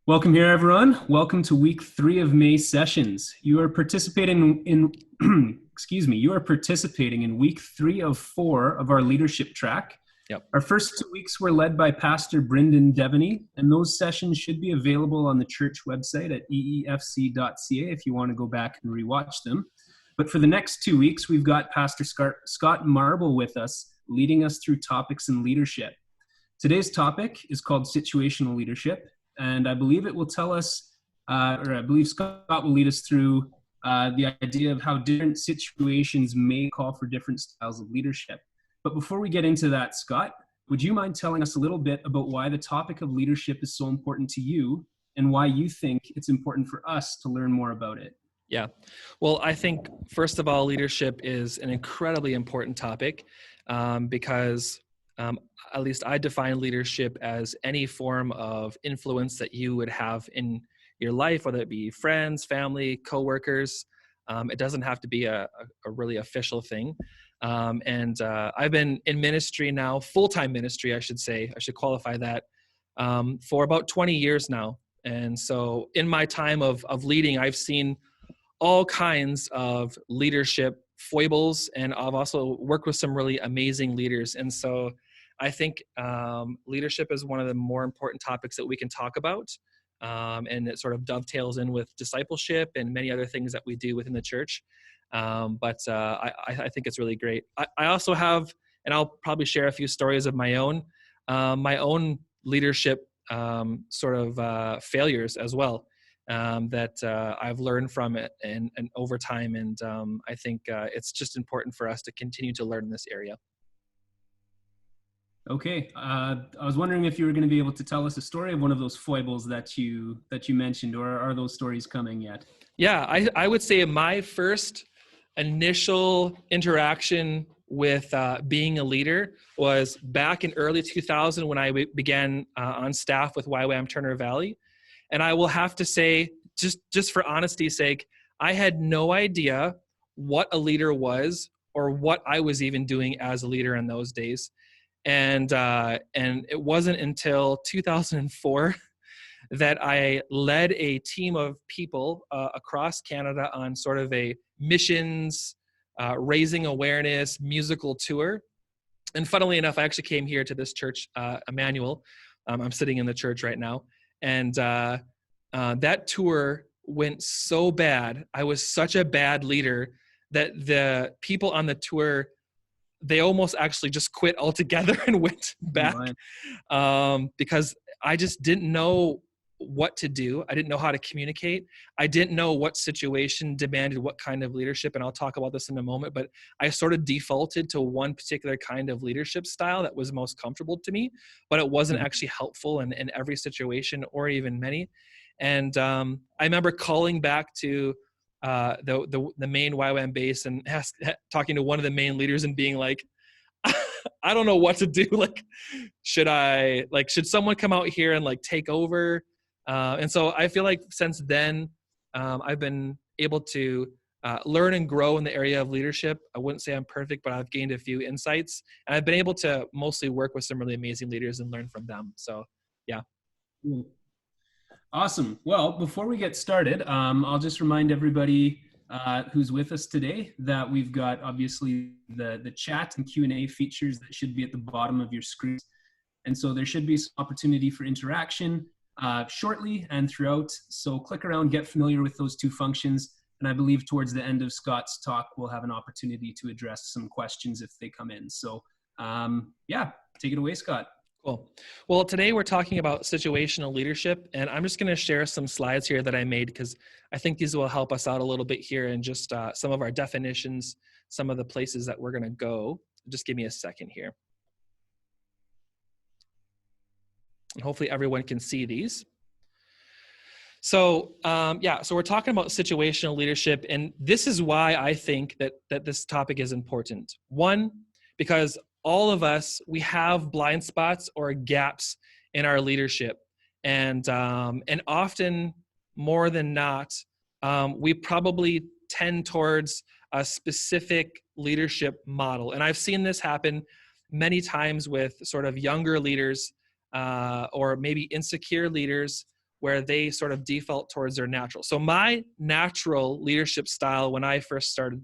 Welcome here, everyone. Welcome to week 3 of May sessions. You are participating in, excuse me, you are participating in week 3 of 4 of our leadership track. Yep. Our first 2 weeks were led by Pastor Brendan Devaney, and those sessions should be available on the church website at eefc.ca if you want to go back and rewatch them. But for the next 2 weeks, we've got Pastor Scott Marble with us, leading us through topics in leadership. Today's topic is called Situational Leadership. And I believe it will tell us, or I believe Scott will lead us through the idea of how different situations may call for different styles of leadership. But before we get into that, Scott, would you mind telling us a little bit about why the topic of leadership is so important to you and why you think it's important for us to learn more about it? Yeah. Well, I think, first of all, leadership is an incredibly important topic because at least I define leadership as any form of influence that you would have in your life, whether it be friends, family, coworkers. It doesn't have to be a really official thing. I've been in ministry now, full-time ministry, I should say. I should qualify that, for about 20 years now. And so in my time of leading, I've seen all kinds of leadership foibles, and I've also worked with some really amazing leaders. And so I think leadership is one of the more important topics that we can talk about, and it sort of dovetails in with discipleship and many other things that we do within the church. I think it's really great. I also have, and I'll probably share a few stories of my own leadership failures as well, that I've learned from it and over time. And I think it's just important for us to continue to learn in this area. Okay, I was wondering if you were going to be able to tell us a story of one of those foibles that you mentioned, or are those stories coming yet? Yeah, I would say my first initial interaction with being a leader was back in early 2000 when I began on staff with YWAM Turner Valley. And I will have to say, just for honesty's sake, I had no idea what a leader was or what I was even doing as a leader in those days. And it wasn't until 2004 that I led a team of people across Canada on sort of a missions, raising awareness, musical tour. And funnily enough, I actually came here to this church, Emmanuel. I'm sitting in the church right now. And that tour went so bad. I was such a bad leader that the people on the tour, they almost actually just quit altogether and went back because I just didn't know what to do. I didn't know how to communicate. I didn't know what situation demanded what kind of leadership. And I'll talk about this in a moment, but I sort of defaulted to one particular kind of leadership style that was most comfortable to me, but it wasn't actually helpful in every situation or even many. And I remember calling back to the main YWAM base and talking to one of the main leaders and being like, I don't know what to do. Like, should someone come out here and take over? And so I feel like since then, I've been able to learn and grow in the area of leadership. I wouldn't say I'm perfect, but I've gained a few insights, and I've been able to mostly work with some really amazing leaders and learn from them. So, yeah. Awesome. Well, before we get started, I'll just remind everybody who's with us today that we've got obviously the chat and Q&A features that should be at the bottom of your screen. And so there should be some opportunity for interaction shortly and throughout. So click around, get familiar with those two functions. And I believe towards the end of Scott's talk, we'll have an opportunity to address some questions if they come in. So yeah, take it away, Scott. Cool. Well, today we're talking about situational leadership, and I'm just going to share some slides here that I made because I think these will help us out a little bit here and just some of our definitions, some of the places that we're going to go. Just give me a second here. And hopefully everyone can see these. So, so we're talking about situational leadership, and this is why I think that this topic is important. One, because all of us, we have blind spots or gaps in our leadership. And often more than not, we probably tend towards a specific leadership model. And I've seen this happen many times with sort of younger leaders or maybe insecure leaders where they sort of default towards their natural. So my natural leadership style when I first started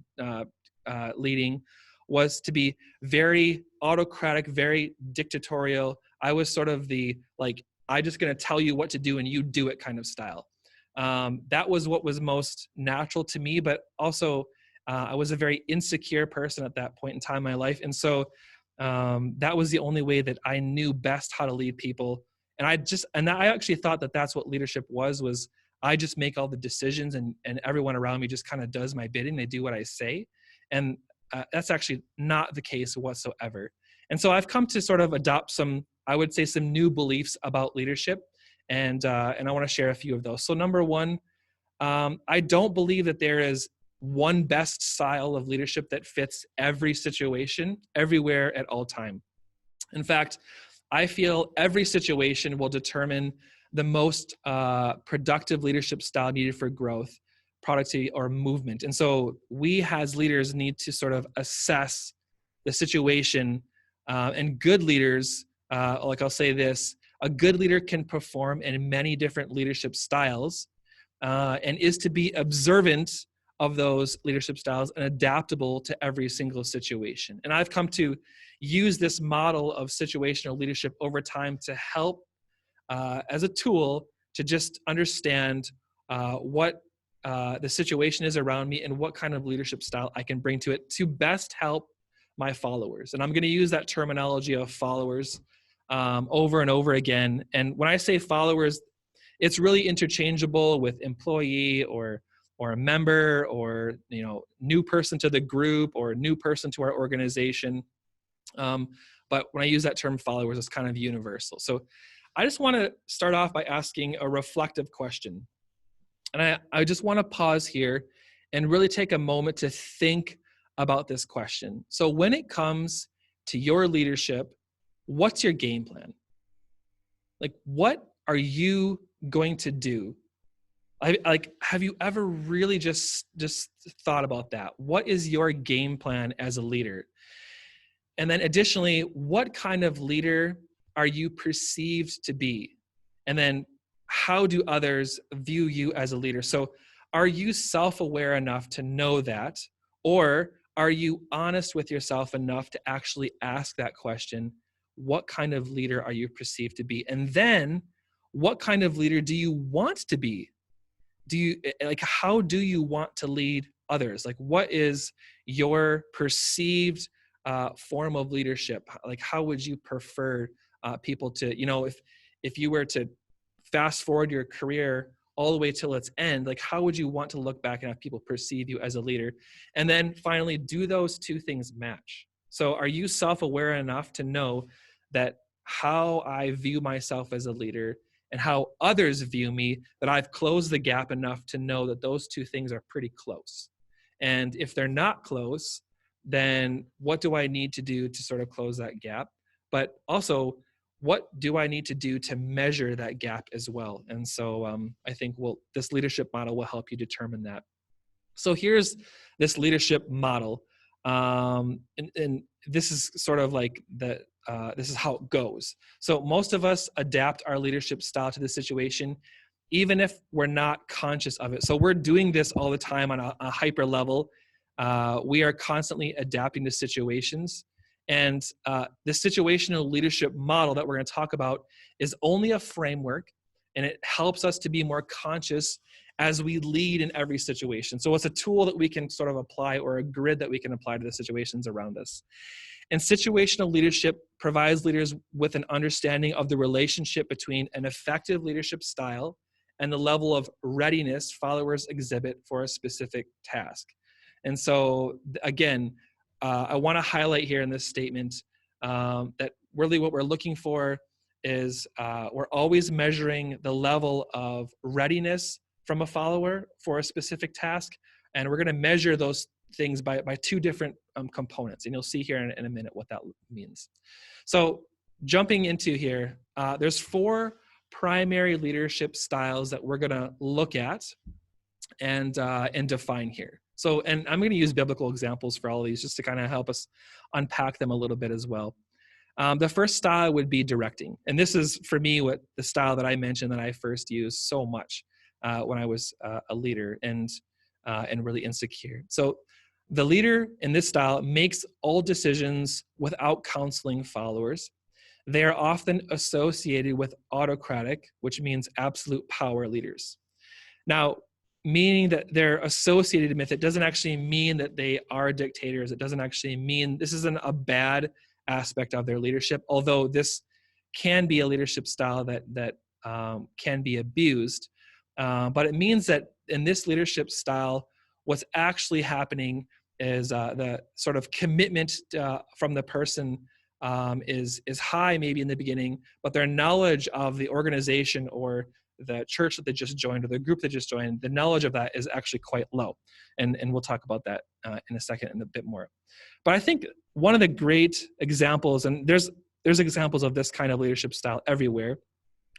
leading was to be very autocratic, very dictatorial. I was sort of the, like, I'm just going to tell you what to do and you do it kind of style. That was what was most natural to me, but also I was a very insecure person at that point in time in my life. And so that was the only way that I knew best how to lead people. And I actually thought that that's what leadership was I just make all the decisions and everyone around me just kind of does my bidding. They do what I say. And that's actually not the case whatsoever. And so I've come to sort of adopt some, I would say, some new beliefs about leadership. And I want to share a few of those. So number one, I don't believe that there is one best style of leadership that fits every situation, everywhere, at all time. In fact, I feel every situation will determine the most productive leadership style needed for growth, productivity, or movement. And so we as leaders need to sort of assess the situation. And good leaders, like I'll say this, a good leader can perform in many different leadership styles and is to be observant of those leadership styles and adaptable to every single situation. And I've come to use this model of situational leadership over time to help as a tool to just understand what the situation is around me and what kind of leadership style I can bring to it to best help my followers. And I'm going to use that terminology of followers over and over again. And when I say followers, it's really interchangeable with employee or a member or, you know, new person to the group or new person to our organization. But when I use that term followers, it's kind of universal. So I just want to start off by asking a reflective question. And I just want to pause here and really take a moment to think about this question. So when it comes to your leadership, what's your game plan? Like, what are you going to do? Have you ever really just thought about that? What is your game plan as a leader? And then additionally, what kind of leader are you perceived to be? And then how do others view you as a leader? So are you self-aware enough to know that? Or are you honest with yourself enough to actually ask that question? What kind of leader are you perceived to be? And then what kind of leader do you want to be? How do you want to lead others? Like, what is your perceived form of leadership? Like, how would you prefer people to, you know, if you were to fast forward your career all the way till its end, like, how would you want to look back and have people perceive you as a leader? And then finally, do those two things match? So are you self-aware enough to know that how I view myself as a leader and how others view me, that I've closed the gap enough to know that those two things are pretty close? And if they're not close, then what do I need to do to sort of close that gap? But also, what do I need to do to measure that gap as well? And so I think this leadership model will help you determine that. So here's this leadership model. And this is sort of like this is how it goes. So most of us adapt our leadership style to the situation, even if we're not conscious of it. So we're doing this all the time on a hyper level. We are constantly adapting to situations. And the situational leadership model that we're going to talk about is only a framework, and it helps us to be more conscious as we lead in every situation. So it's a tool that we can sort of apply, or a grid that we can apply to the situations around us. And situational leadership provides leaders with an understanding of the relationship between an effective leadership style and the level of readiness followers exhibit for a specific task. And so, again, I want to highlight here in this statement that really what we're looking for is we're always measuring the level of readiness from a follower for a specific task. And we're going to measure those things by two different components. And you'll see here in a minute what that means. So jumping into here, there's 4 primary leadership styles that we're going to look at and define here. So, and I'm going to use biblical examples for all of these just to kind of help us unpack them a little bit as well. The first style would be directing. And this is, for me, what the style that I mentioned that I first used so much when I was a leader and really insecure. So the leader in this style makes all decisions without counseling followers. They are often associated with autocratic, which means absolute power leaders. Now, meaning that they're associated with it doesn't actually mean that they are dictators. It doesn't actually mean this isn't a bad aspect of their leadership, although this can be a leadership style that can be abused. But it means that in this leadership style, what's actually happening is the sort of commitment from the person is high maybe in the beginning, but their knowledge of the organization or the church that they just joined or the group that just joined, the knowledge of that is actually quite low. And we'll talk about that in a second and a bit more. But I think one of the great examples, and there's examples of this kind of leadership style everywhere,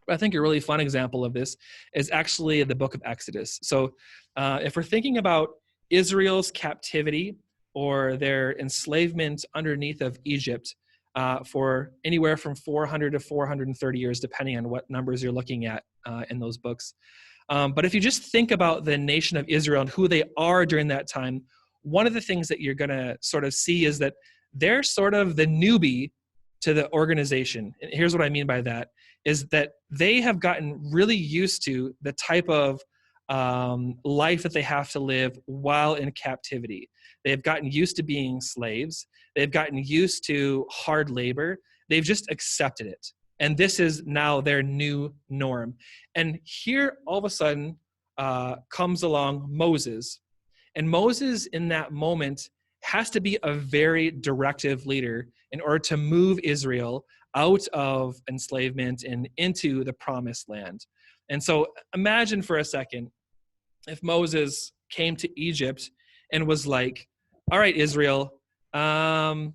but I think a really fun example of this is actually the book of Exodus. So if we're thinking about Israel's captivity or their enslavement underneath of Egypt for anywhere from 400 to 430 years, depending on what numbers you're looking at in those books. But if you just think about the nation of Israel and who they are during that time, one of the things that you're going to sort of see is that they're sort of the newbie to the organization. And here's what I mean by that, is that they have gotten really used to the type of life that they have to live while in captivity. They've gotten used to being slaves. They've gotten used to hard labor. They've just accepted it. And this is now their new norm. And here, all of a sudden, comes along Moses. And Moses, in that moment, has to be a very directive leader in order to move Israel out of enslavement and into the promised land. And so imagine for a second if Moses came to Egypt and was like, all right, Israel, what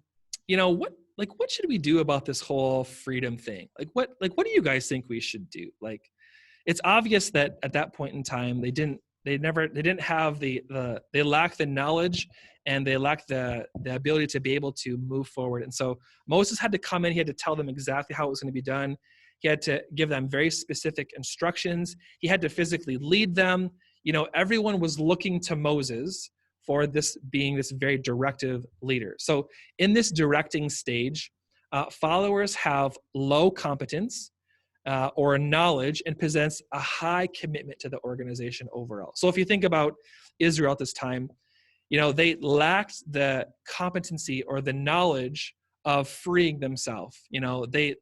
should we do about this whole freedom thing? What do you guys think we should do? Like, it's obvious that at that point in time, they lacked the knowledge and they lacked the ability to be able to move forward. And so Moses had to come in, he had to tell them exactly how it was going to be done. He had to give them very specific instructions. He had to physically lead them. Everyone was looking to Moses for this being this very directive leader. So in this directing stage, followers have low competence or knowledge and possess a high commitment to the organization overall. So if you think about Israel at this time, they lacked the competency or the knowledge of freeing themselves. They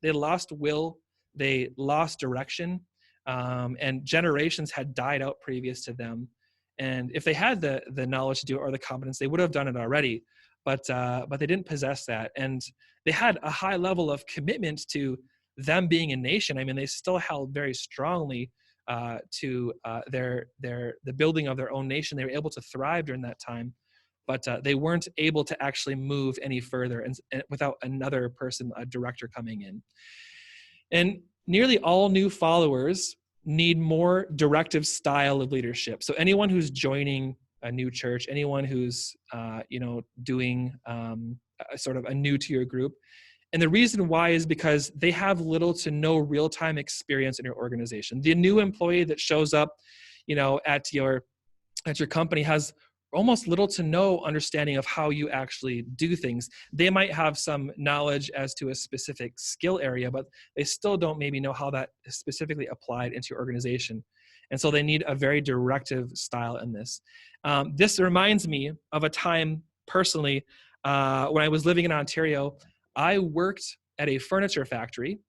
lost will, they lost direction, and generations had died out previous to them. And if they had the knowledge to do it or the competence, they would have done it already. But they didn't possess that, and they had a high level of commitment to them being a nation. I mean, they still held very strongly to the building of their own nation. They were able to thrive during that time, but they weren't able to actually move any further and without another person, a director, coming in. And nearly all new followers need more directive style of leadership. So anyone who's joining a new church, anyone who's doing sort of a new to your group. And the reason why is because they have little to no real-time experience in your organization. The new employee that shows up, at your company has almost little to no understanding of how you actually do things. They might have some knowledge as to a specific skill area, but they still don't maybe know how that is specifically applied into your organization. And so they need a very directive style in this. This reminds me of a time personally when I was living in Ontario. I worked at a furniture factory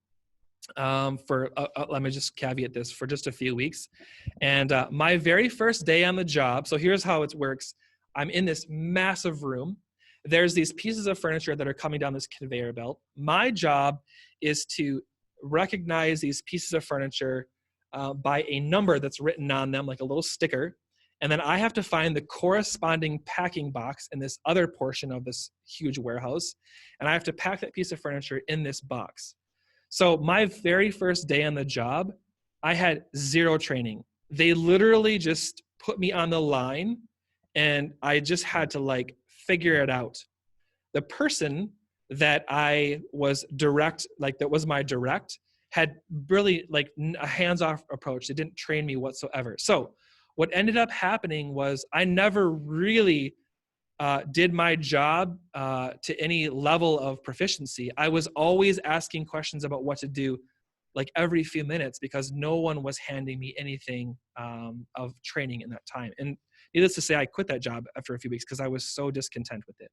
let me just caveat this, for just a few weeks. And my very first day on the job, so here's how it works. I'm in this massive room. There's these pieces of furniture that are coming down this conveyor belt. My job is to recognize these pieces of furniture by a number that's written on them, like a little sticker. And then I have to find the corresponding packing box in this other portion of this huge warehouse. And I have to pack that piece of furniture in this box. So my very first day on the job, I had zero training. They literally just put me on the line and I just had to figure it out. The person that I was direct, like that was my direct, had really like a hands-off approach. They didn't train me whatsoever. So what ended up happening was I never really did my job to any level of proficiency. I was always asking questions about what to do like every few minutes because no one was handing me anything of training in that time. And needless to say, I quit that job after a few weeks because I was so discontent with it.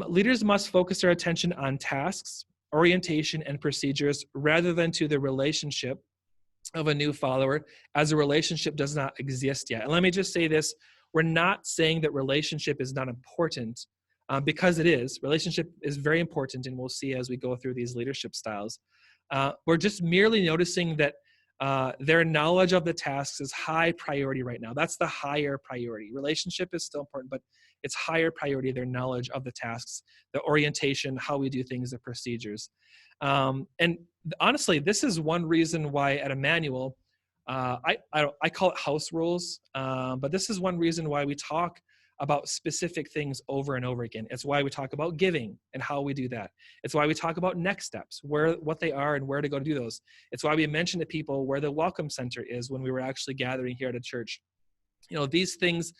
Leaders must focus their attention on tasks, orientation, and procedures rather than to the relationship of a new follower, as a relationship does not exist yet. And let me just say this, we're not saying that relationship is not important, because it is. Relationship is very important, and we'll see as we go through these leadership styles. We're just merely noticing that their knowledge of the tasks is high priority right now. That's the higher priority. Relationship is still important, but it's higher priority, their knowledge of the tasks, the orientation, how we do things, the procedures. And honestly, this is one reason why at Emmanuel, I call it house rules, but this is one reason why we talk about specific things over and over again. It's why we talk about giving and how we do that. It's why we talk about next steps, what they are and where to go to do those. It's why we mention to people where the welcome center is when we were actually gathering here at a church. You know, these things,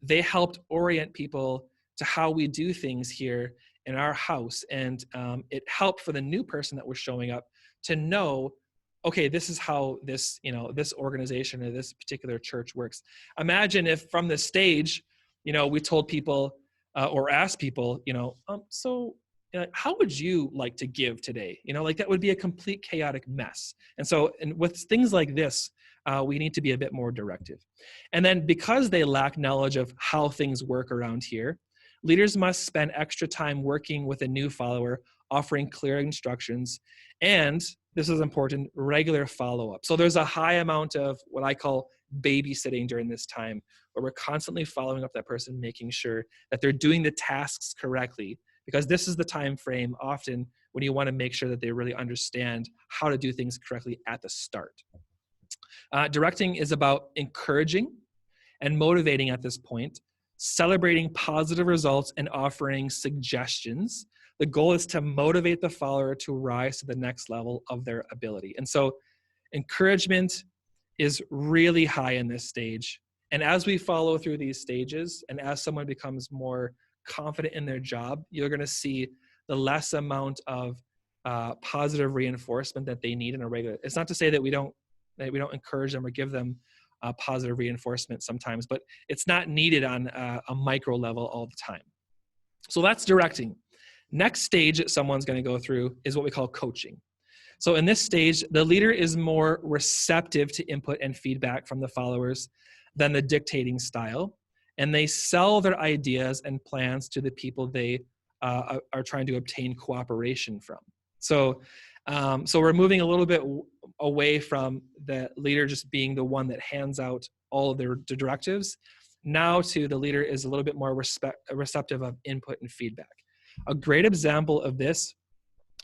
they helped orient people to how we do things here in our house. And it helped for the new person that was showing up to know, okay, this is how this, this organization or this particular church works. Imagine if from the stage, we told people or asked people, how would you like to give today? Like that would be a complete chaotic mess. And so, and with things like this, we need to be a bit more directive. And then because they lack knowledge of how things work around here, leaders must spend extra time working with a new follower, offering clear instructions, and this is important, regular follow-up. So there's a high amount of what I call babysitting during this time, where we're constantly following up that person, making sure that they're doing the tasks correctly, because this is the time frame often when you want to make sure that they really understand how to do things correctly at the start. Directing is about encouraging and motivating at this point, celebrating positive results and offering suggestions. The goal is to motivate the follower to rise to the next level of their ability. And so encouragement is really high in this stage. And as we follow through these stages, and as someone becomes more confident in their job, you're going to see the less amount of positive reinforcement that they need in a regular. It's not to say that we don't encourage them or give them positive reinforcement sometimes, but it's not needed on a micro level all the time. So that's directing. Next stage that someone's going to go through is what we call coaching. So in this stage, the leader is more receptive to input and feedback from the followers than the dictating style, and they sell their ideas and plans to the people they are trying to obtain cooperation from. So we're moving a little bit away from the leader just being the one that hands out all of their directives, now to the leader is a little bit more receptive of input and feedback. A great example of this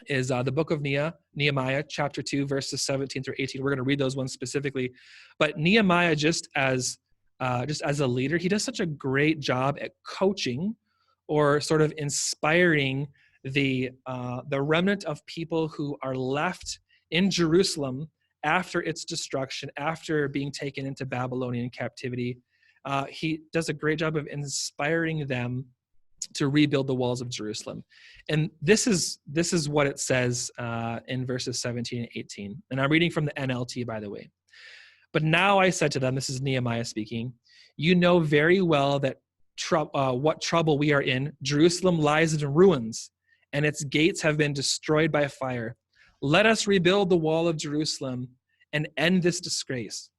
is the book of Nehemiah, chapter 2, verses 17 through 18. We're going to read those ones specifically. But Nehemiah, just as a leader, he does such a great job at coaching or sort of inspiring the remnant of people who are left in Jerusalem after its destruction, after being taken into Babylonian captivity. He does a great job of inspiring them to rebuild the walls of Jerusalem. And this is what it says in verses 17 and 18. And I'm reading from the NLT, by the way. But now I said to them, this is Nehemiah speaking, you know very well that what trouble we are in. Jerusalem lies in ruins, and its gates have been destroyed by fire. Let us rebuild the wall of Jerusalem and end this disgrace.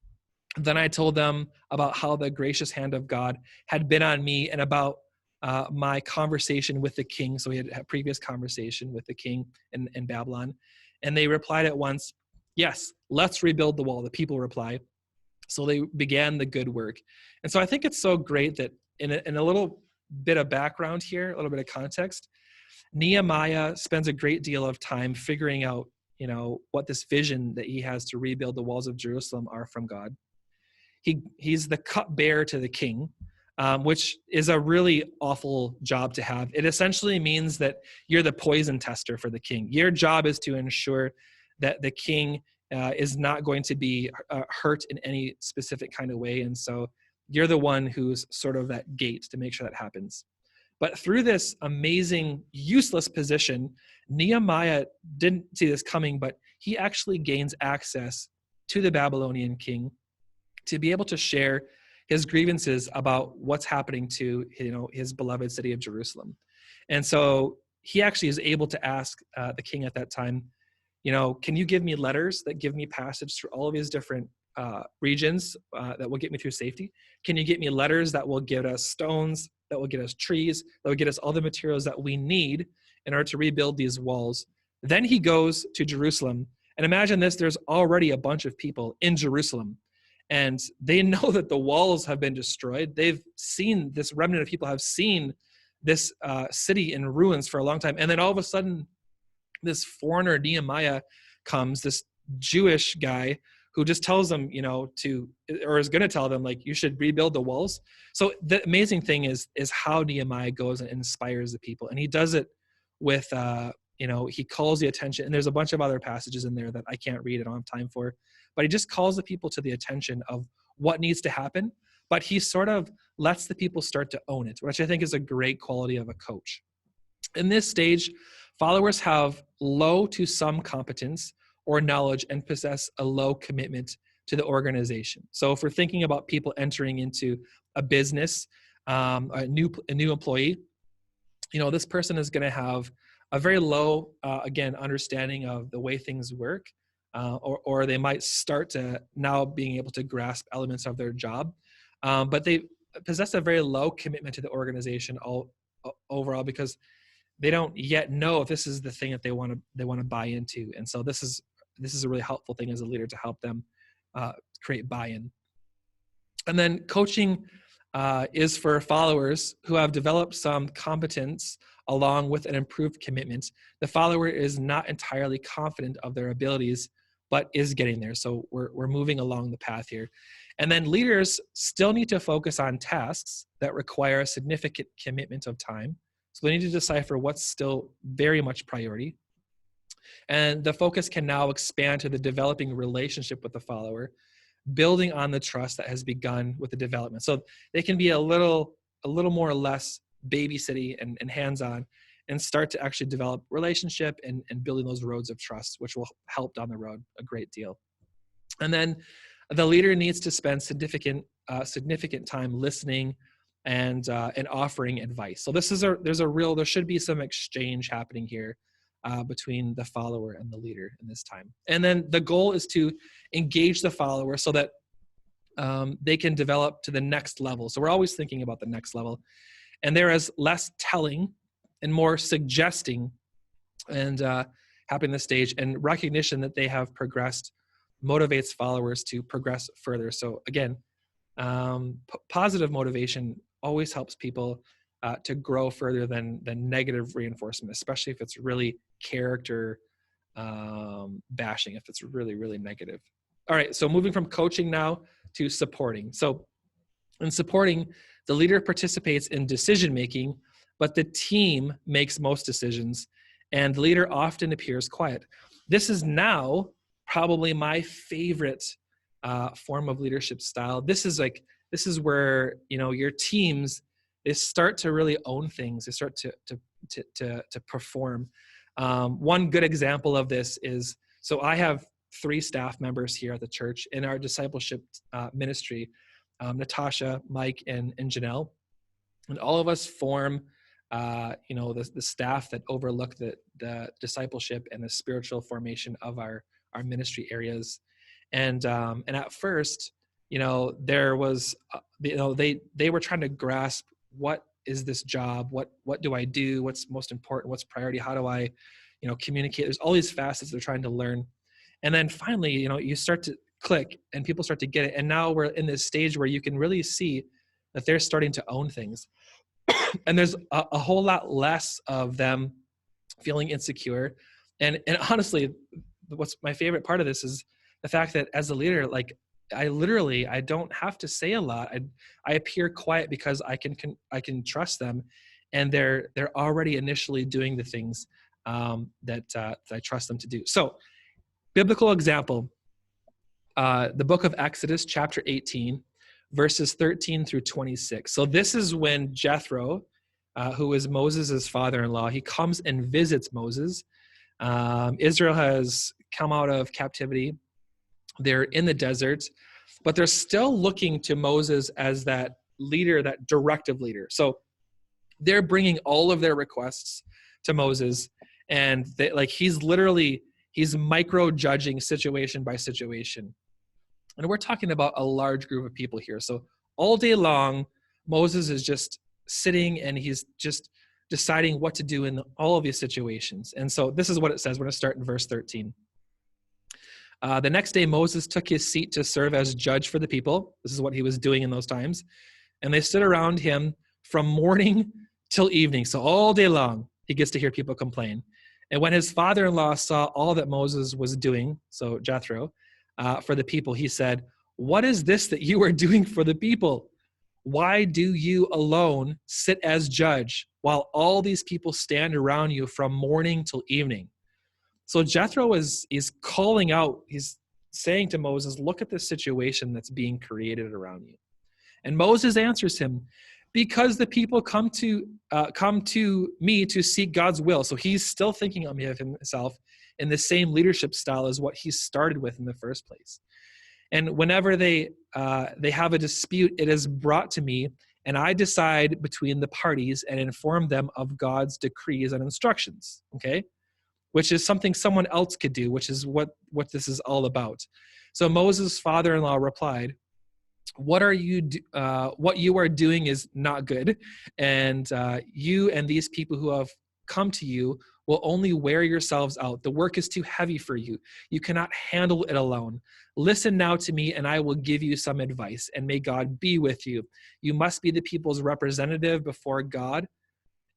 Then I told them about how the gracious hand of God had been on me and about my conversation with the king. So we had a previous conversation with the king in Babylon. And they replied at once, yes, let's rebuild the wall. The people reply. So they began the good work. And so I think it's so great that in a little bit of background here, a little bit of context, Nehemiah spends a great deal of time figuring out, what this vision that he has to rebuild the walls of Jerusalem are from God. He's the cupbearer to the king. which is a really awful job to have. It essentially means that you're the poison tester for the king. Your job is to ensure that the king is not going to be hurt in any specific kind of way. And so you're the one who's sort of that gate to make sure that happens. But through this amazing, useless position, Nehemiah didn't see this coming, but he actually gains access to the Babylonian king to be able to share his grievances about what's happening to, his beloved city of Jerusalem. And so he actually is able to ask the king at that time, can you give me letters that give me passage through all of these different regions that will get me through safety? Can you get me letters that will get us stones, that will get us trees, that will get us all the materials that we need in order to rebuild these walls? Then he goes to Jerusalem. And imagine this, there's already a bunch of people in Jerusalem. And they know that the walls have been destroyed. They've seen, this remnant of people have seen this city in ruins for a long time. And then all of a sudden, this foreigner Nehemiah comes, this Jewish guy who just tells them, or is going to tell them, like, you should rebuild the walls. So the amazing thing is how Nehemiah goes and inspires the people. And he does it with, he calls the attention. And there's a bunch of other passages in there that I can't read, I don't have time for. But he just calls the people to the attention of what needs to happen. But he sort of lets the people start to own it, which I think is a great quality of a coach. In this stage, followers have low to some competence or knowledge and possess a low commitment to the organization. So if we're thinking about people entering into a business, a new employee, this person is going to have a very low, understanding of the way things work, or they might start to now being able to grasp elements of their job, but they possess a very low commitment to the organization overall, because they don't yet know if this is the thing that they want to buy into. And so this is a really helpful thing as a leader to help them create buy-in. And then coaching is for followers who have developed some competence along with an improved commitment. The follower is not entirely confident of their abilities, but is getting there. So we're moving along the path here. And then leaders still need to focus on tasks that require a significant commitment of time. So they need to decipher what's still very much priority. And the focus can now expand to the developing relationship with the follower, building on the trust that has begun with the development. So they can be a little more or less babysitting and hands-on, and start to actually develop relationship and building those roads of trust, which will help down the road a great deal. And then the leader needs to spend significant time listening and offering advice. So there should be some exchange happening here between the follower and the leader in this time. And then the goal is to engage the follower so that they can develop to the next level. So we're always thinking about the next level. And there is less telling and more suggesting and happening this stage, and recognition that they have progressed motivates followers to progress further. So again, positive motivation always helps people to grow further than negative reinforcement, especially if it's really character bashing, if it's really, really negative. All right, so moving from coaching now to supporting. So in supporting, the leader participates in decision-making, but the team makes most decisions, and the leader often appears quiet. This is now probably my favorite form of leadership style. This is where, your teams, they start to really own things. They start to perform. One good example of this is, so I have 3 staff members here at the church in our discipleship ministry, Natasha, Mike, and Janelle. And all of us form, the staff that overlook the discipleship and the spiritual formation of our ministry areas. And at first, there was, they were trying to grasp, what is this job? What do I do? What's most important? What's priority? How do I, communicate? There's all these facets they're trying to learn. And then finally, you start to click and people start to get it. And now we're in this stage where you can really see that they're starting to own things. And there's a whole lot less of them feeling insecure. And honestly, what's my favorite part of this is the fact that as a leader, like, I don't have to say a lot. I appear quiet because I can trust them, and they're already initially doing the things that I trust them to do. So, biblical example, the book of Exodus, chapter 18, verses 13 through 26. So this is when Jethro, who is Moses' father-in-law, he comes and visits Moses. Israel has come out of captivity. They're in the desert, but they're still looking to Moses as that leader, that directive leader. So they're bringing all of their requests to Moses, and he's micro-judging situation by situation. And we're talking about a large group of people here. So all day long, Moses is just sitting and he's just deciding what to do in all of these situations. And so this is what it says. We're going to start in verse 13. The next day, Moses took his seat to serve as judge for the people. This is what he was doing in those times. And they stood around him from morning till evening. So all day long, he gets to hear people complain. And when his father-in-law saw all that Moses was doing, so Jethro, for the people, he said, "What is this that you are doing for the people? Why do you alone sit as judge while all these people stand around you from morning till evening?" So Jethro is calling out, he's saying to Moses, look at the situation that's being created around you. And Moses answers him, because the people come to me to seek God's will. So he's still thinking of himself in the same leadership style as what he started with in the first place. And whenever they have a dispute, it is brought to me, and I decide between the parties and inform them of God's decrees and instructions. Okay, which is something someone else could do, which is what this is all about. So Moses' father-in-law replied, what you are doing is not good, and you and these people who have come to you will only wear yourselves out. The work is too heavy for you. You cannot handle it alone. Listen now to me, and I will give you some advice, and may God be with you. You must be the people's representative before God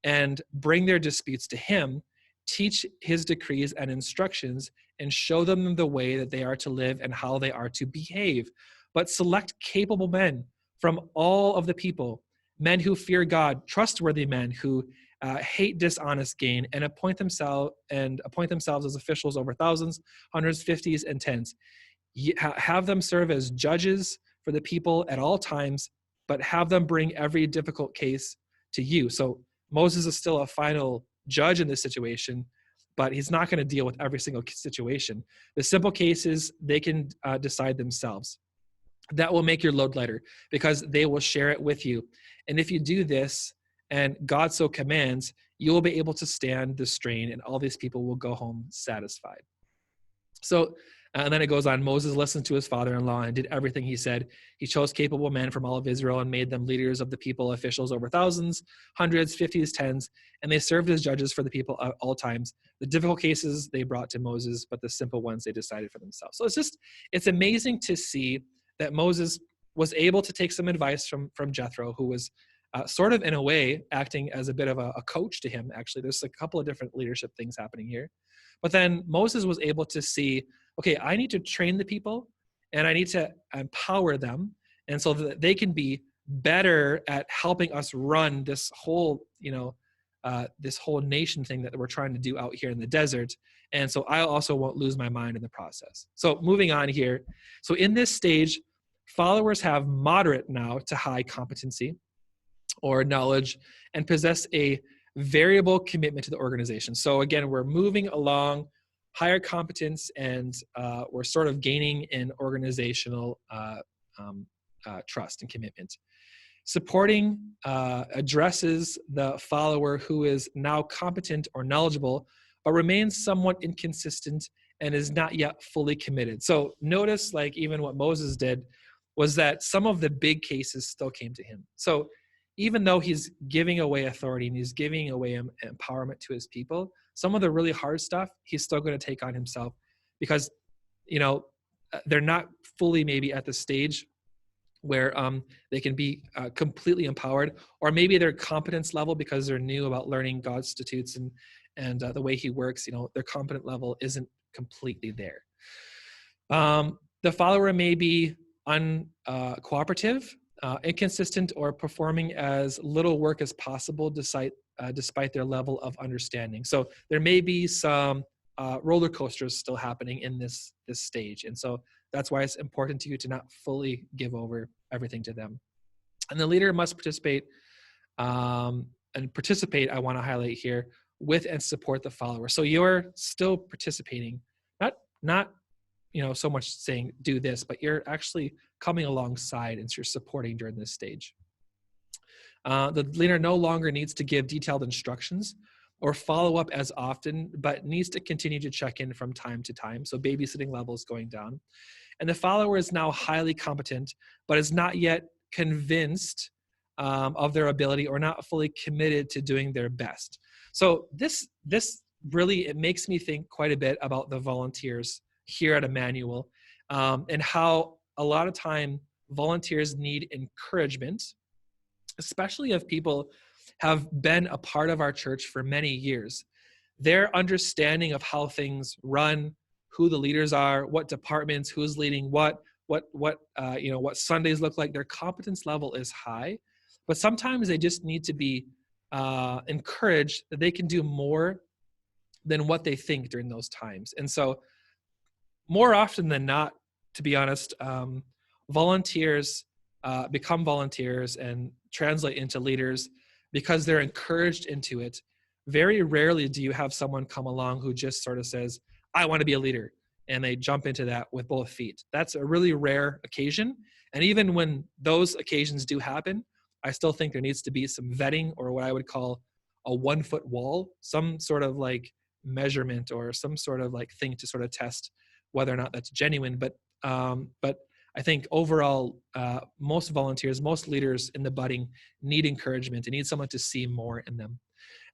and bring their disputes to him. Teach his decrees and instructions, and show them the way that they are to live and how they are to behave. But select capable men from all of the people, men who fear God, trustworthy men who hate dishonest gain, and appoint themselves as officials over thousands, hundreds, fifties, and tens. Have them serve as judges for the people at all times, but have them bring every difficult case to you. So Moses is still a final judge in this situation, but he's not going to deal with every single situation. The simple cases, they can decide themselves. That will make your load lighter because they will share it with you. And if you do this, and God so commands, you will be able to stand the strain, and all these people will go home satisfied. So, and then it goes on, Moses listened to his father-in-law and did everything he said. He chose capable men from all of Israel and made them leaders of the people, officials over thousands, hundreds, fifties, tens, and they served as judges for the people at all times. The difficult cases they brought to Moses, but the simple ones they decided for themselves. So it's amazing to see that Moses was able to take some advice from Jethro, who was sort of in a way acting as a bit of a coach to him. Actually, there's a couple of different leadership things happening here. But then Moses was able to see, okay, I need to train the people and I need to empower them, and so that they can be better at helping us run this whole, this whole nation thing that we're trying to do out here in the desert. And so I also won't lose my mind in the process. So moving on here. So in this stage, followers have moderate now to high competency or knowledge and possess a variable commitment to the organization. So again, we're moving along higher competence, and we're sort of gaining in organizational trust and commitment. Supporting addresses the follower who is now competent or knowledgeable, but remains somewhat inconsistent and is not yet fully committed. So notice, like even what Moses did was that some of the big cases still came to him. So even though he's giving away authority and he's giving away empowerment to his people, some of the really hard stuff he's still going to take on himself because, they're not fully maybe at the stage where they can be completely empowered, or maybe their competence level, because they're new about learning God's statutes and the way he works, their competent level isn't completely there. The follower may be uncooperative, inconsistent, or performing as little work as possible despite their level of understanding. So there may be some roller coasters still happening in this stage. And so that's why it's important to you to not fully give over everything to them. And the leader must participate, I want to highlight here, with and support the follower. So you're still participating, not so much saying do this, but you're actually coming alongside and you're supporting during this stage. The leader no longer needs to give detailed instructions or follow up as often, but needs to continue to check in from time to time. So babysitting level is going down. And the follower is now highly competent, but is not yet convinced of their ability or not fully committed to doing their best. So this really, it makes me think quite a bit about the volunteers here at Emmanuel, and how a lot of time volunteers need encouragement, especially if people have been a part of our church for many years. Their understanding of how things run, who the leaders are, what departments, who's leading what Sundays look like, their competence level is high, but sometimes they just need to be encouraged that they can do more than what they think during those times. And so more often than not, to be honest, volunteers become volunteers and translate into leaders because they're encouraged into it. Very rarely do you have someone come along who just sort of says, I want to be a leader, and they jump into that with both feet. That's a really rare occasion. And even when those occasions do happen, I still think there needs to be some vetting, or what I would call a 1-foot wall, some sort of like measurement or some sort of like thing to sort of test whether or not that's genuine. But I think overall, most volunteers, most leaders in the budding need encouragement. They need someone to see more in them.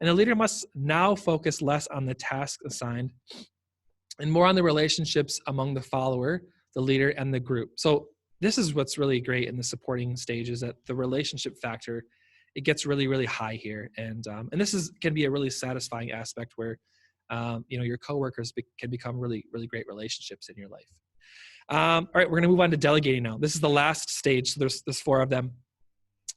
And the leader must now focus less on the task assigned and more on the relationships among the follower, the leader, and the group. So this is what's really great in the supporting stage, is that the relationship factor, it gets really, really high here. And this can be a really satisfying aspect where your coworkers can become really, really great relationships in your life. All right, we're going to move on to delegating now. This is the last stage. So there's 4 of them.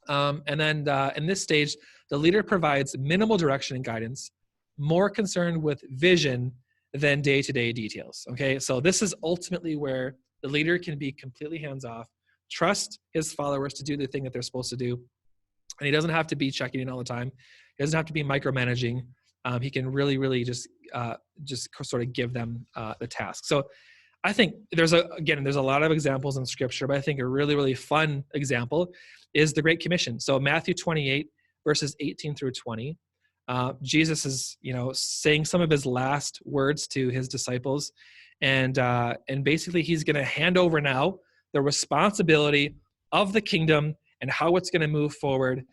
And then in this stage, the leader provides minimal direction and guidance, more concerned with vision than day-to-day details. Okay, so this is ultimately where the leader can be completely hands-off, trust his followers to do the thing that they're supposed to do. And he doesn't have to be checking in all the time. He doesn't have to be micromanaging. He can really, really just sort of give them the task. So I think there's a lot of examples in scripture, but I think a really, really fun example is the Great Commission. So Matthew 28, verses 18 through 20, Jesus is, saying some of his last words to his disciples. And basically he's going to hand over now the responsibility of the kingdom and how it's going to move forward.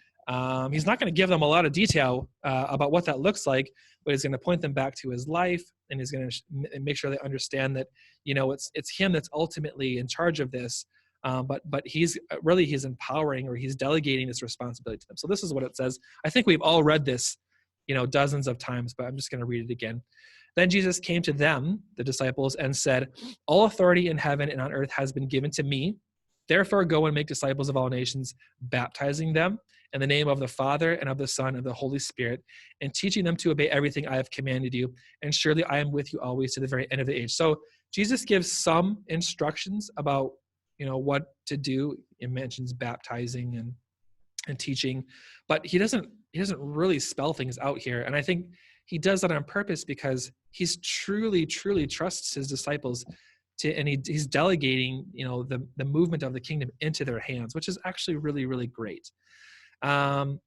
He's not going to give them a lot of detail about what that looks like, but he's going to point them back to his life, and he's going to make sure they understand that, it's him that's ultimately in charge of this. But he's empowering, or he's delegating this responsibility to them. So this is what it says. I think we've all read this, dozens of times, but I'm just going to read it again. Then Jesus came to them, the disciples, and said, all authority in heaven and on earth has been given to me. Therefore, go and make disciples of all nations, baptizing them in the name of the Father and of the Son and of the Holy Spirit, and teaching them to obey everything I have commanded you. And surely I am with you always to the very end of the age. So Jesus gives some instructions about, what to do. It mentions baptizing and teaching, but he doesn't really spell things out here. And I think he does that on purpose because he's truly, truly trusts his disciples and he's delegating, the movement of the kingdom into their hands, which is actually really, really great. In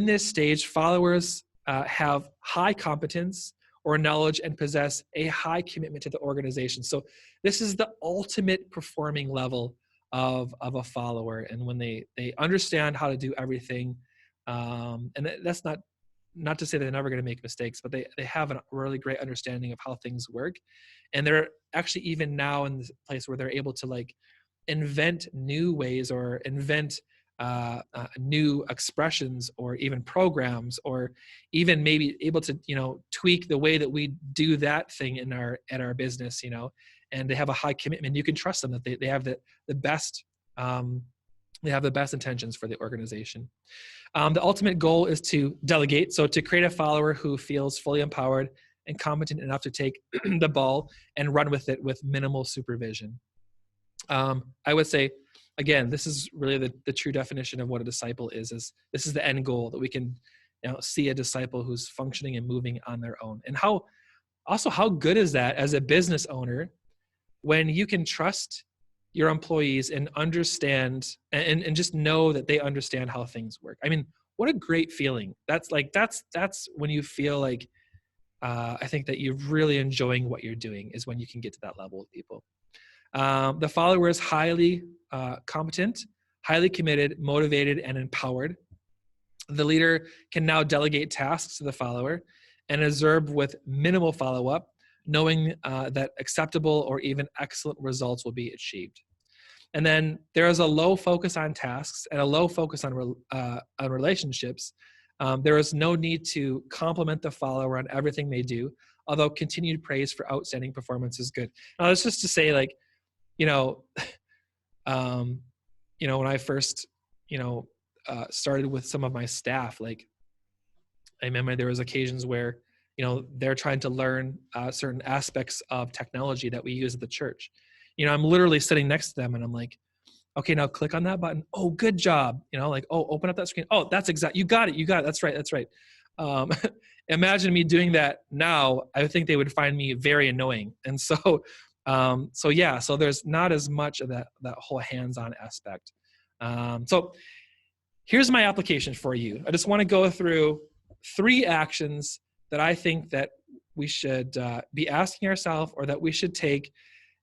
this stage, followers have high competence or knowledge and possess a high commitment to the organization. So this is the ultimate performing level of a follower. And when they understand how to do everything, and that's not to say they're never going to make mistakes, but they have a really great understanding of how things work. And they're actually even now in this place where they're able to invent new ways or invent new expressions or even programs, or even maybe able to, tweak the way that we do that thing at our business, and they have a high commitment. You can trust them that they have the best they have the best intentions for the organization. The ultimate goal is to delegate. So to create a follower who feels fully empowered and competent enough to take the ball and run with it with minimal supervision. I would say, again, this is really the true definition of what a disciple is this is the end goal, that we can see a disciple who's functioning and moving on their own. And how good is that as a business owner when you can trust your employees and understand and just know that they understand how things work. I mean, what a great feeling. That's when you feel like, I think that you're really enjoying what you're doing, is when you can get to that level with people. The follower is highly competent, highly committed, motivated, and empowered. The leader can now delegate tasks to the follower and observe with minimal follow-up, knowing that acceptable or even excellent results will be achieved. And then there is a low focus on tasks and a low focus on relationships. There is no need to compliment the follower on everything they do, although continued praise for outstanding performance is good. Now, that's just to say, like, when I first, started with some of my staff, like, I remember there was occasions where, they're trying to learn certain aspects of technology that we use at the church. I'm literally sitting next to them and I'm like, okay, now click on that button. Oh, good job. Open up that screen. Oh, that's exact. You got it. That's right. Imagine me doing that now. I think they would find me very annoying. And so there's not as much of that whole hands-on aspect. So here's my application for you. I just want to go through 3 actions that I think that we should be asking ourselves, or that we should take,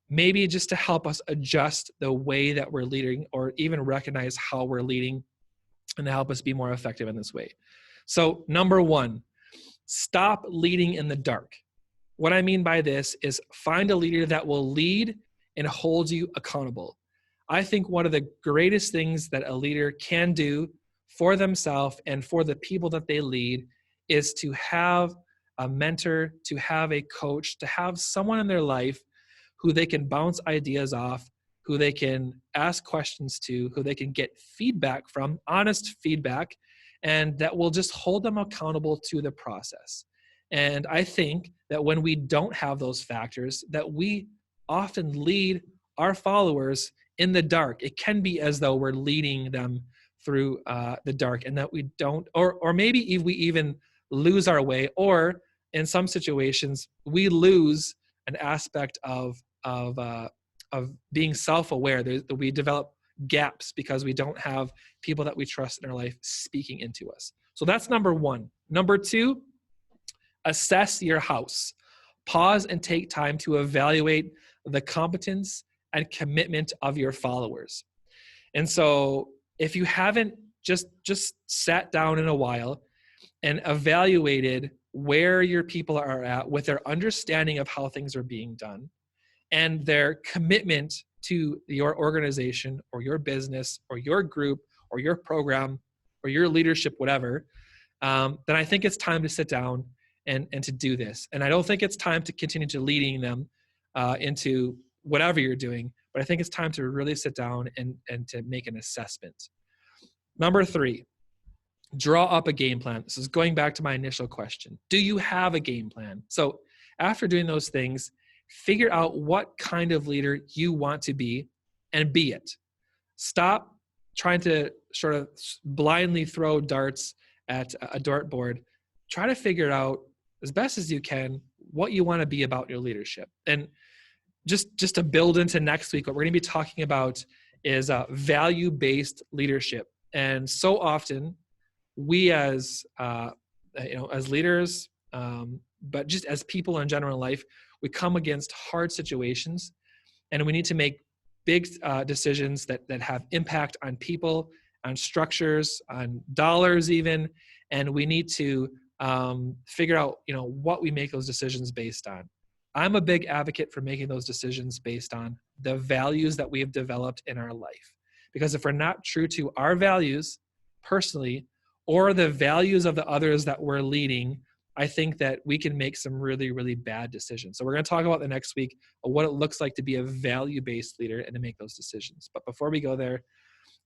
maybe just to help us adjust the way that we're leading, or even recognize how we're leading, and to help us be more effective in this way. So number 1, stop leading in the dark. What I mean by this is find a leader that will lead and hold you accountable. I think one of the greatest things that a leader can do for themselves and for the people that they lead is to have a mentor, to have a coach, to have someone in their life who they can bounce ideas off, who they can ask questions to, who they can get feedback from, honest feedback, and that will just hold them accountable to the process. And I think that when we don't have those factors, that we often lead our followers in the dark. It can be as though we're leading them through the dark, and that we don't, or maybe if we even lose our way, or in some situations, we lose an aspect of being self-aware. We develop gaps because we don't have people that we trust in our life speaking into us. So that's number 1. Number 2, assess your house. Pause and take time to evaluate the competence and commitment of your followers. And so if you haven't just sat down in a while and evaluated where your people are at with their understanding of how things are being done and their commitment to your organization or your business or your group or your program or your leadership, whatever, then I think it's time to sit down and to do this. And I don't think it's time to continue to leading them into whatever you're doing, but I think it's time to really sit down and to make an assessment. Number 3, draw up a game plan. This is going back to my initial question. Do you have a game plan? So after doing those things, figure out what kind of leader you want to be and be it. Stop trying to sort of blindly throw darts at a dartboard. Try to figure out as best as you can what you want to be about your leadership. And just to build into next week, what we're going to be talking about is value-based leadership. And so often we as leaders, but just as people in general in life, we come against hard situations, and we need to make big decisions that have impact on people, on structures, on dollars even, and we need to figure out what we make those decisions based on. I'm a big advocate for making those decisions based on the values that we have developed in our life, because if we're not true to our values personally or the values of the others that we're leading, I think that we can make some really, really bad decisions. So we're going to talk about the next week of what it looks like to be a value-based leader and to make those decisions. But before we go there,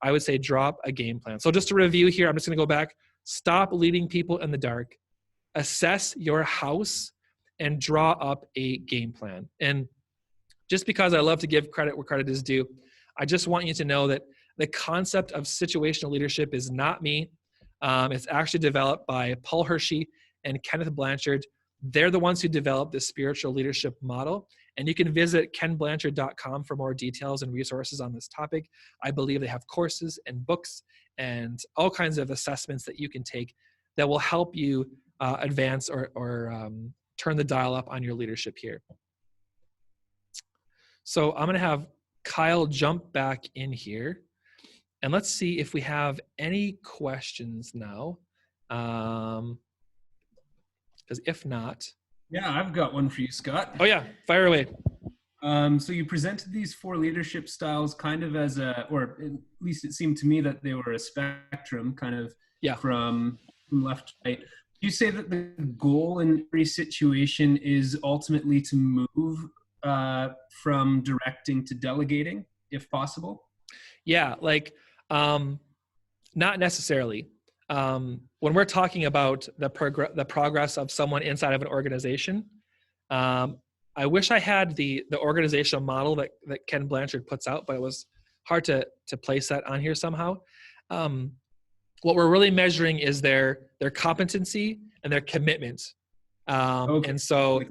I would say drop a game plan. So just to review here, I'm just going to go back. Stop leading people in the dark. Assess your house and draw up a game plan. And just because I love to give credit where credit is due, I just want you to know that the concept of situational leadership is not me. It's actually developed by Paul Hershey and Kenneth Blanchard. They're the ones who developed the spiritual leadership model. And you can visit kenblanchard.com for more details and resources on this topic. I believe they have courses and books and all kinds of assessments that you can take that will help you advance or turn the dial up on your leadership here. So I'm going to have Kyle jump back in here. And let's see if we have any questions now. Because if not... Yeah, I've got one for you, Scott. Oh yeah, fire away. So you presented these 4 leadership styles kind of as or at least it seemed to me that they were a spectrum, kind of from left to right. You say that the goal in every situation is ultimately to move from directing to delegating, if possible? Yeah, like not necessarily. When we're talking about the progress of someone inside of an organization, I wish I had the organizational model that Ken Blanchard puts out, but it was hard to place that on here somehow. What we're really measuring is their competency and their commitment. Okay. And so,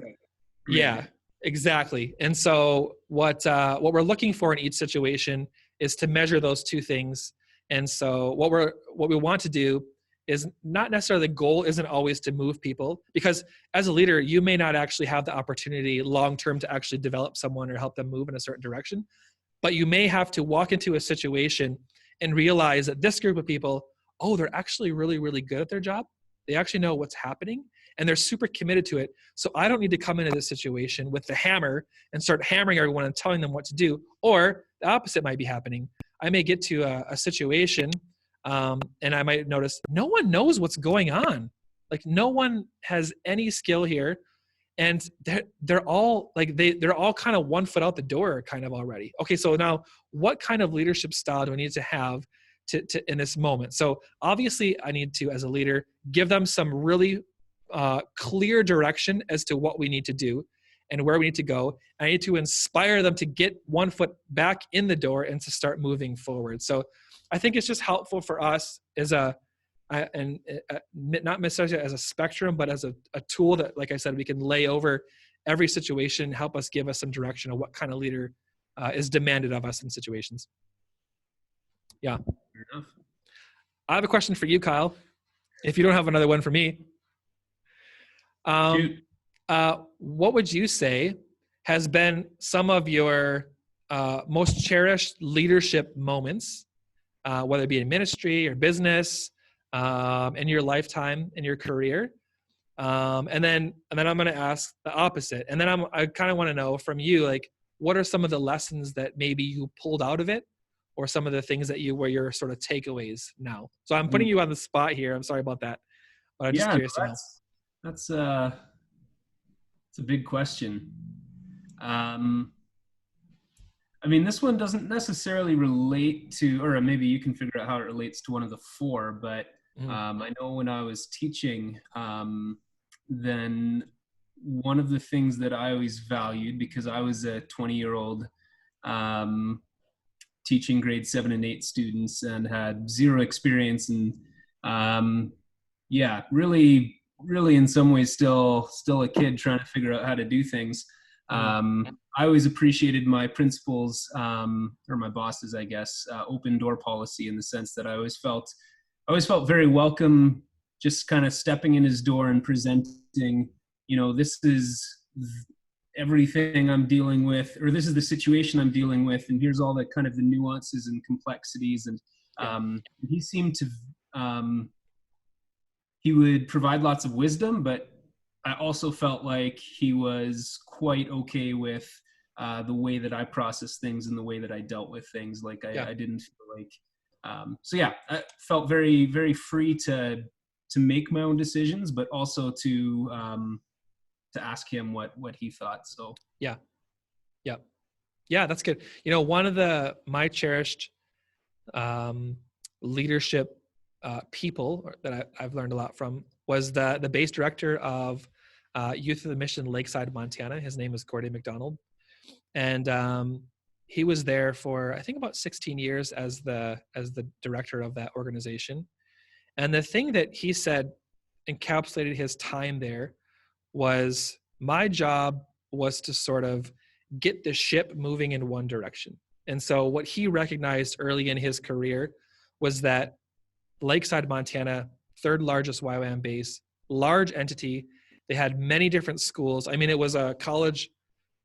yeah, exactly. And so what we're looking for in each situation is to measure those two things. And so what we want to do is not necessarily, the goal isn't always to move people, because as a leader, you may not actually have the opportunity long-term to actually develop someone or help them move in a certain direction. But you may have to walk into a situation and realize that this group of people, oh, they're actually really, really good at their job. They actually know what's happening and they're super committed to it. So I don't need to come into this situation with the hammer and start hammering everyone and telling them what to do. Or the opposite might be happening. I may get to a situation and I might notice no one knows what's going on. Like no one has any skill here. And they're all like, they're all kind of 1 foot out the door kind of already. Okay, so now what kind of leadership style do I need to have to in this moment? So obviously I need to, as a leader, give them some really clear direction as to what we need to do and where we need to go. I need to inspire them to get 1 foot back in the door and to start moving forward. So I think it's just helpful for us as not necessarily as a spectrum, but as a tool that, like I said, we can lay over every situation, help us give us some direction of what kind of leader is demanded of us in situations. Yeah. Fair enough. I have a question for you, Kyle, if you don't have another one for me. What would you say has been some of your most cherished leadership moments, whether it be in ministry or business, in your lifetime, in your career? And then I'm going to ask the opposite. And then I kind of want to know from you, like, what are some of the lessons that maybe you pulled out of it, or some of the things that were your sort of takeaways now? So I'm putting you on the spot here. I'm sorry about that, but I'm just curious to know. That's a big question. I mean, this one doesn't necessarily relate to, or maybe you can figure out how it relates to one of the 4, but I know when I was teaching, then one of the things that I always valued, because I was a 20-year-old teaching grade 7 and 8 students and had zero experience, and really in some ways still a kid trying to figure out how to do things. I always appreciated my principals, or my bosses, I guess, open door policy, in the sense that I always felt very welcome, just kind of stepping in his door and presenting, this is everything I'm dealing with, or this is the situation I'm dealing with, and here's all the kind of the nuances and complexities. And he seemed to, he would provide lots of wisdom, but I also felt like he was quite okay with the way that I processed things and the way that I dealt with things. Like I didn't feel like, I felt very, very free to make my own decisions, but also to ask him what he thought. So yeah, that's good. One of my cherished leadership people that I've learned a lot from was the base director of Youth of the Mission Lakeside, Montana. His name is Gordon McDonald, and he was there for I think about 16 years as the director of that organization. And the thing that he said encapsulated his time there was, my job was to sort of get the ship moving in one direction. And so what he recognized early in his career was that Lakeside, Montana, third largest YWAM base, large entity. They had many different schools. I mean, it was a college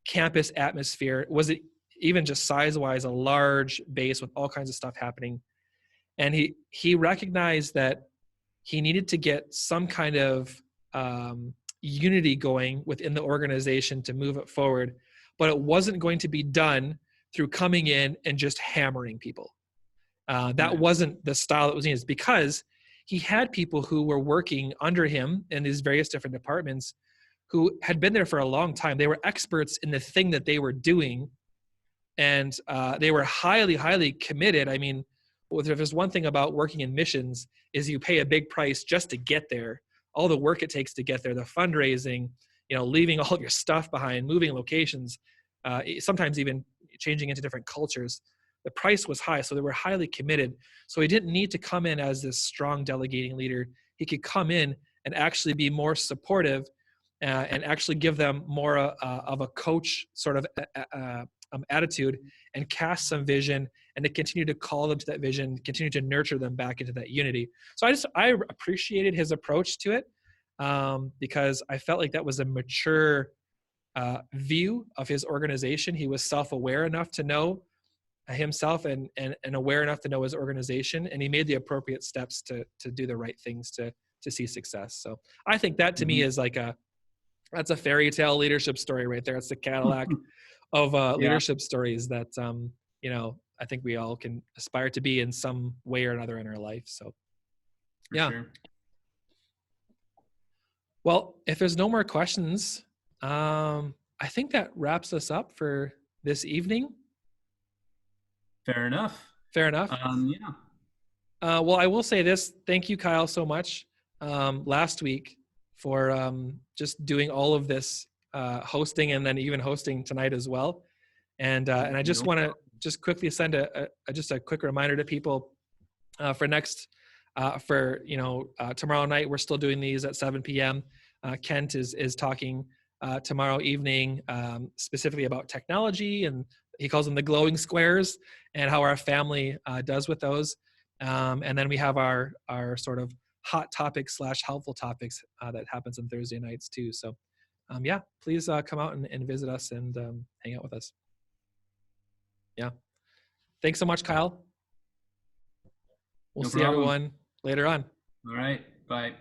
campus atmosphere. Was it even just size-wise a large base with all kinds of stuff happening? And he recognized that he needed to get some kind of unity going within the organization to move it forward, but it wasn't going to be done through coming in and just hammering people. That wasn't the style that was needed, because he had people who were working under him in these various different departments who had been there for a long time. They were experts in the thing that they were doing, and they were highly, highly committed. I mean, if there's one thing about working in missions, is you pay a big price just to get there. All the work it takes to get there, the fundraising, leaving all of your stuff behind, moving locations, sometimes even changing into different cultures. The price was high, so they were highly committed. So he didn't need to come in as this strong delegating leader. He could come in and actually be more supportive and actually give them more of a coach sort of attitude, and cast some vision, and to continue to call them to that vision, continue to nurture them back into that unity. So I appreciated his approach to it, because I felt like that was a mature view of his organization. He was self-aware enough to know himself and aware enough to know his organization, and he made the appropriate steps to do the right things to see success. So I think that to me is like that's a fairy tale leadership story right there. It's the Cadillac of leadership stories that I think we all can aspire to be in some way or another in our life. So yeah. Sure. Well, if there's no more questions, I think that wraps us up for this evening. Fair enough. Yeah. Well, I will say this. Thank you, Kyle, so much last week for just doing all of this hosting, and then even hosting tonight as well. And I just want to just quickly send a quick reminder to people for tomorrow night. We're still doing these at 7 p.m. Kent is talking tomorrow evening specifically about technology, and he calls them the glowing squares, and how our family does with those. And then we have our sort of hot topics / helpful topics that happens on Thursday nights too. So please come out and visit us and hang out with us. Yeah. Thanks so much, Kyle. We'll see everyone later on. All right. Bye.